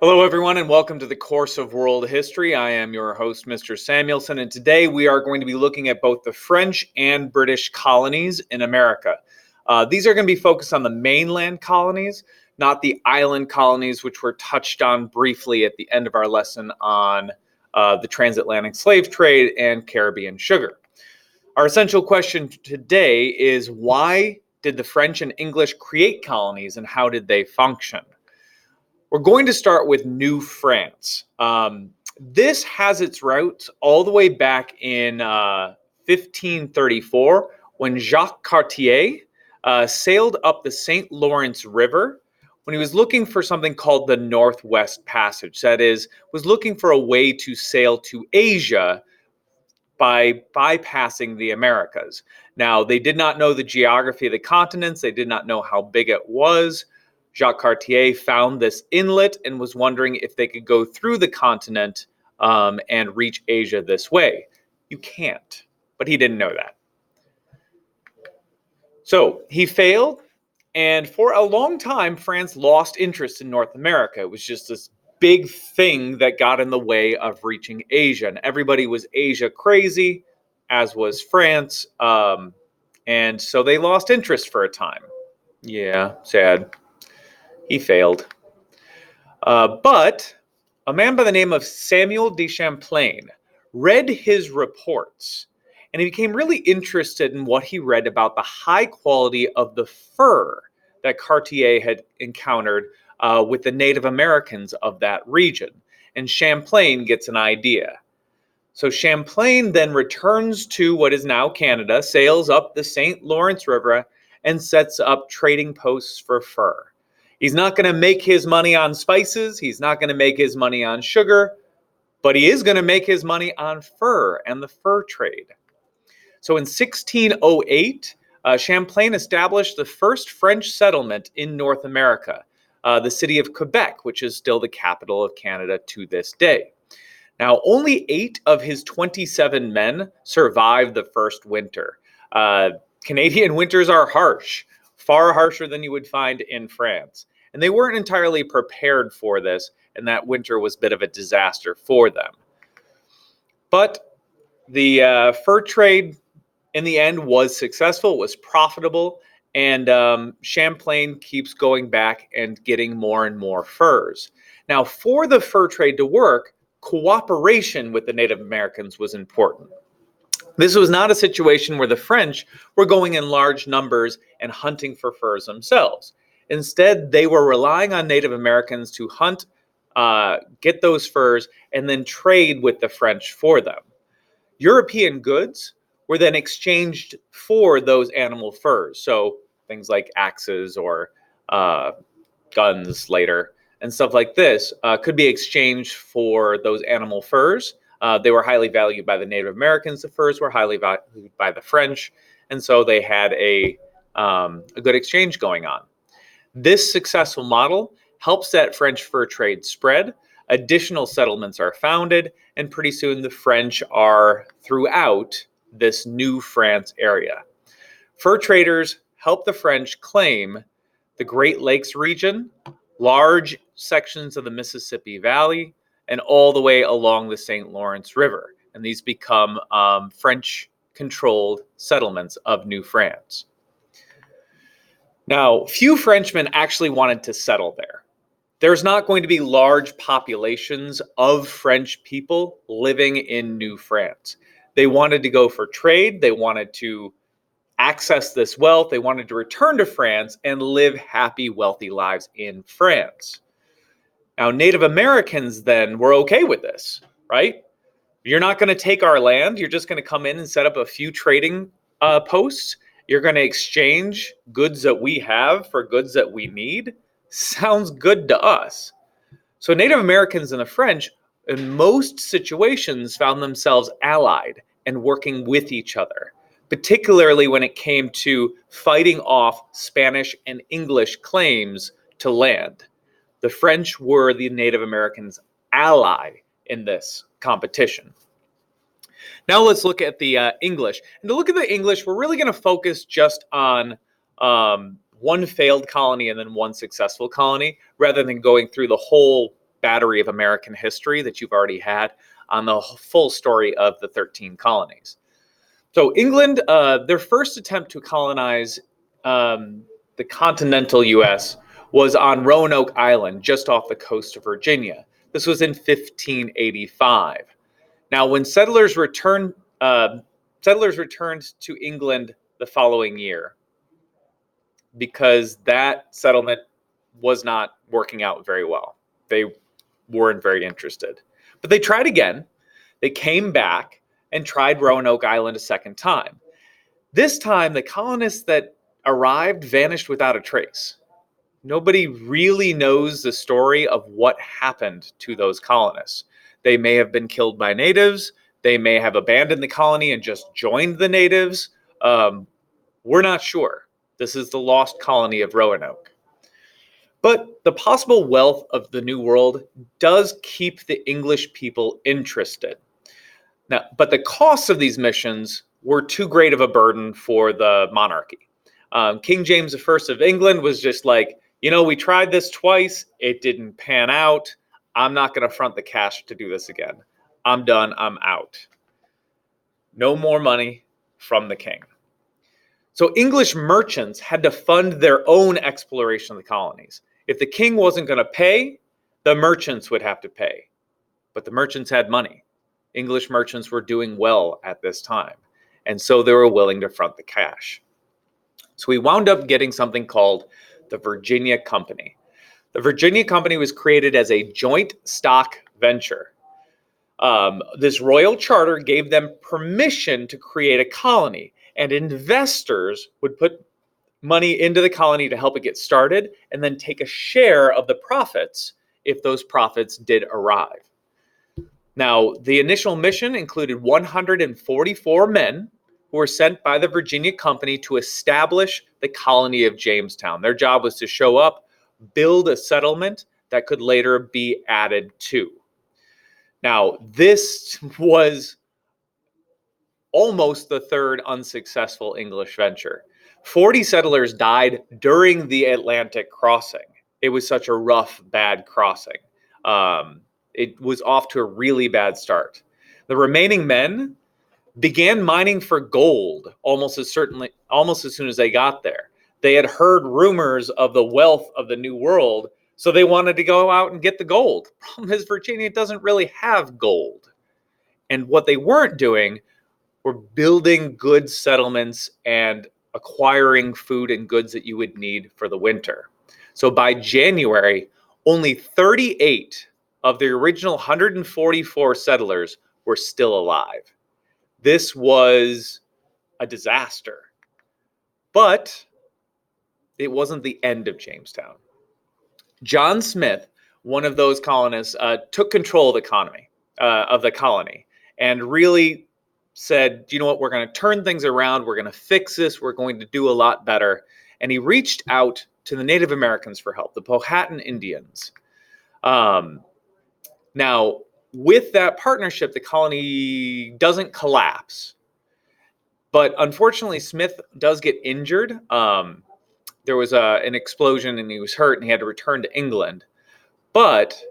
Hello, everyone, and welcome to the Course of World History. I am your host, Mr. Samuelson, and today we are going to be looking at both the French and British colonies in America. These are going to be focused on the mainland colonies, not the island colonies, which were touched on briefly at the end of our lesson on the transatlantic slave trade and Caribbean sugar. Our essential question today is, why did the French and English create colonies, and how did they function? We're going to start with New France. This has its roots all the way back in 1534 when Jacques Cartier sailed up the St. Lawrence River when he was looking for something called the Northwest Passage. That is, was looking for a way to sail to Asia by bypassing the Americas. Now, they did not know the geography of the continents. They did not know how big it was. Jacques Cartier found this inlet and was wondering if they could go through the continent and reach Asia this way. You can't, but he didn't know that. So he failed, and for a long time, France lost interest in North America. It was just this big thing that got in the way of reaching Asia, and everybody was Asia crazy, as was France, and so they lost interest for a time. Yeah, sad. He failed. But a man by the name of Samuel de Champlain read his reports, and he became really interested in what he read about the high quality of the fur that Cartier had encountered with the Native Americans of that region. And Champlain gets an idea. So Champlain then returns to what is now Canada, sails up the St. Lawrence River, and sets up trading posts for fur. He's not going to make his money on spices. He's not going to make his money on sugar, but he is going to make his money on fur and the fur trade. So in 1608, Champlain established the first French settlement in North America, the city of Quebec, which is still the capital of Canada to this day. Now, only 8 of his 27 men survived the first winter. Canadian winters are harsh, far harsher than you would find in France. And they weren't entirely prepared for this, and that winter was a bit of a disaster for them. But the fur trade, in the end, was successful, was profitable, and Champlain keeps going back and getting more and more furs. Now, for the fur trade to work, cooperation with the Native Americans was important. This was not a situation where the French were going in large numbers and hunting for furs themselves. Instead, they were relying on Native Americans to hunt, get those furs, and then trade with the French for them. European goods were then exchanged for those animal furs. So things like axes or guns later and stuff like this could be exchanged for those animal furs. They were highly valued by the Native Americans. The furs were highly valued by the French. And so they had a good exchange going on. This successful model helps that French fur trade spread. Additional settlements are founded, and pretty soon the French are throughout this New France area. Fur traders help the French claim the Great Lakes region, large sections of the Mississippi Valley, and all the way along the St. Lawrence River. And these become French-controlled settlements of New France. Now, few Frenchmen actually wanted to settle there. There's not going to be large populations of French people living in New France. They wanted to go for trade. They wanted to access this wealth. They wanted to return to France and live happy, wealthy lives in France. Now, Native Americans then were okay with this, right? You're not going to take our land. You're just going to come in and set up a few trading posts. You're going to exchange goods that we have for goods that we need. Sounds good to us. So Native Americans and the French, in most situations, found themselves allied and working with each other, particularly when it came to fighting off Spanish and English claims to land. The French were the Native Americans' ally in this competition. Now let's look at the English. And to look at the English, we're really going to focus just on one failed colony and then one successful colony, rather than going through the whole battery of American history that you've already had on the full story of the 13 colonies. So England, their first attempt to colonize the continental U.S. was on Roanoke Island, just off the coast of Virginia. This was in 1585. Now, when settlers returned to England the following year, because that settlement was not working out very well. They weren't very interested. But they tried again. They came back and tried Roanoke Island a second time. This time, the colonists that arrived vanished without a trace. Nobody really knows the story of what happened to those colonists. They may have been killed by natives. They may have abandoned the colony and just joined the natives. We're not sure. This is the lost colony of Roanoke. But the possible wealth of the New World does keep the English people interested. Now, but the costs of these missions were too great of a burden for the monarchy. King James I of England was just like, we tried this twice. It didn't pan out. I'm not going to front the cash to do this again. I'm done. I'm out. No more money from the king. So English merchants had to fund their own exploration of the colonies. If the king wasn't going to pay, the merchants would have to pay. But the merchants had money. English merchants were doing well at this time. And so they were willing to front the cash. So we wound up getting something called the Virginia Company. The Virginia Company was created as a joint stock venture. This royal charter gave them permission to create a colony, and investors would put money into the colony to help it get started and then take a share of the profits if those profits did arrive. Now, the initial mission included 144 men who were sent by the Virginia Company to establish the colony of Jamestown. Their job was to show up, build a settlement that could later be added to. Now, this was almost the third unsuccessful English venture. 40 settlers died during the Atlantic crossing. It was such a rough, bad crossing. It was off to a really bad start. The remaining men began mining for gold almost as soon as they got there. They had heard rumors of the wealth of the New World, so they wanted to go out and get the gold. Problem is, Virginia doesn't really have gold. And what they weren't doing were building good settlements and acquiring food and goods that you would need for the winter. So by January, only 38 of the original 144 settlers were still alive. This was a disaster. But it wasn't the end of Jamestown. John Smith, one of those colonists, took control of the colony and really said, you know what, we're going to turn things around. We're going to fix this. We're going to do a lot better. And he reached out to the Native Americans for help, the Powhatan Indians. Now, with that partnership, the colony doesn't collapse. But unfortunately, Smith does get injured. There was an explosion and he was hurt and he had to return to England. But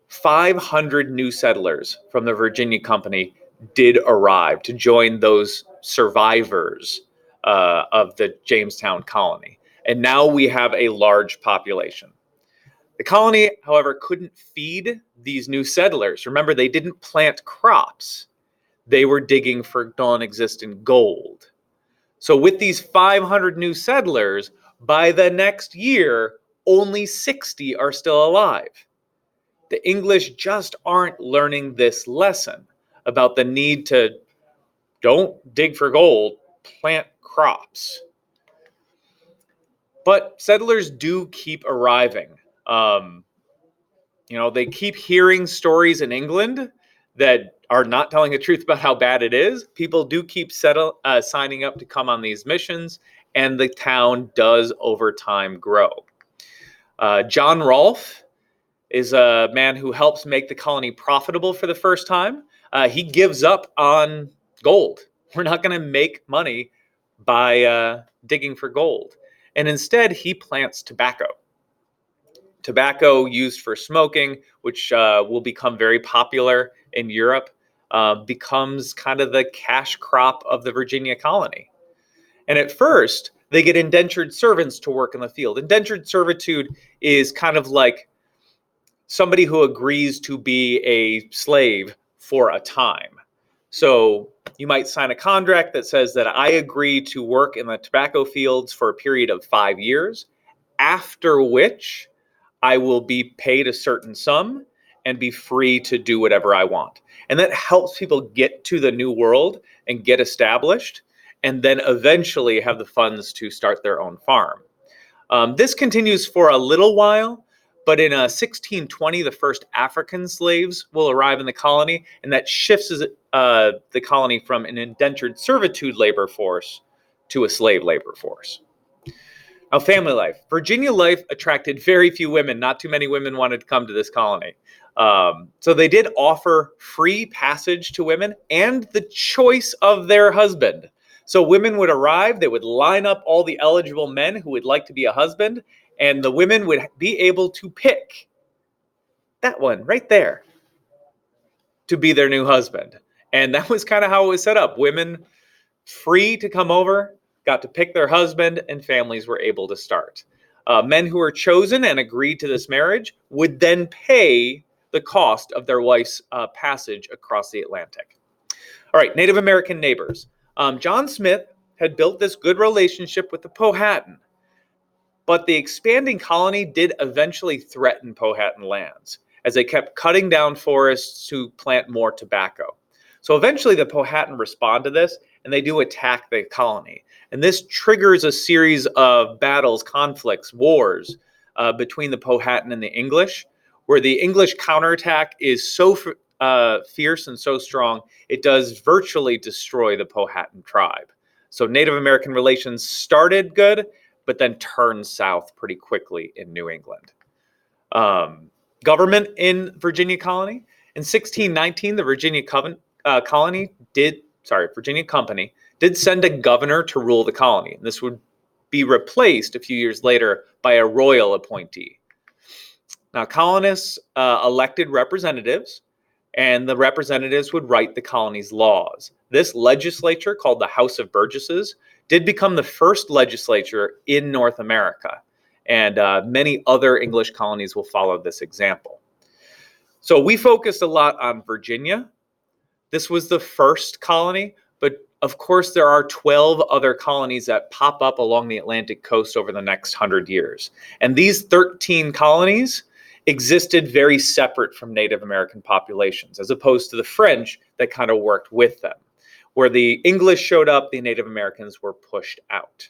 500 new settlers from the Virginia Company did arrive to join those survivors of the Jamestown colony. And now we have a large population. The colony, however, couldn't feed these new settlers. Remember, they didn't plant crops. They were digging for non-existent gold. So with these 500 new settlers, by the next year, only 60 are still alive. The English just aren't learning this lesson about the need to don't dig for gold, plant crops. But settlers do keep arriving. They keep hearing stories in England that are not telling the truth about how bad it is. People do keep signing up to come on these missions, and the town does over time grow. John Rolfe is a man who helps make the colony profitable for the first time. He gives up on gold. We're not going to make money by digging for gold. And instead, he plants tobacco. Tobacco used for smoking, which will become very popular in Europe, becomes kind of the cash crop of the Virginia colony. And at first, they get indentured servants to work in the field. Indentured servitude is kind of like somebody who agrees to be a slave for a time. So you might sign a contract that says that I agree to work in the tobacco fields for a period of 5 years, after which I will be paid a certain sum and be free to do whatever I want. And that helps people get to the New World and get established, and then eventually have the funds to start their own farm. This continues for a little while, but in 1620, the first African slaves will arrive in the colony, and that shifts the colony from an indentured servitude labor force to a slave labor force. Now, family life. Virginia life attracted very few women. Not too many women wanted to come to this colony. So they did offer free passage to women and the choice of their husband. So women would arrive, they would line up all the eligible men who would like to be a husband, and the women would be able to pick that one right there to be their new husband. And that was kind of how it was set up. Women free to come over, got to pick their husband, and families were able to start. Men who were chosen and agreed to this marriage would then pay the cost of their wife's passage across the Atlantic. All right, Native American neighbors. John Smith had built this good relationship with the Powhatan, but the expanding colony did eventually threaten Powhatan lands as they kept cutting down forests to plant more tobacco. So eventually the Powhatan respond to this, and they do attack the colony. And this triggers a series of battles, conflicts, wars between the Powhatan and the English, where the English counterattack is so fierce and so strong, it does virtually destroy the Powhatan tribe. So Native American relations started good, but then turned south pretty quickly in New England. Government in Virginia colony. In 1619, the Virginia Company did send a governor to rule the colony. And this would be replaced a few years later by a royal appointee. Now, colonists elected representatives, and the representatives would write the colony's laws. This legislature, called the House of Burgesses, did become the first legislature in North America, and many other English colonies will follow this example. So we focused a lot on Virginia. This was the first colony, but of course there are 12 other colonies that pop up along the Atlantic coast over the next 100 years. And these 13 colonies existed very separate from Native American populations, as opposed to the French that kind of worked with them. Where the English showed up, the Native Americans were pushed out.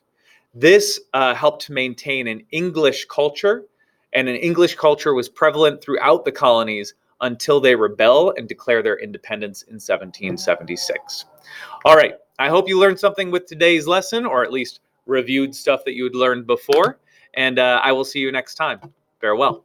This helped to maintain an English culture, and an English culture was prevalent throughout the colonies until they rebel and declare their independence in 1776. All right, I hope you learned something with today's lesson, or at least reviewed stuff that you had learned before, and I will see you next time. Farewell.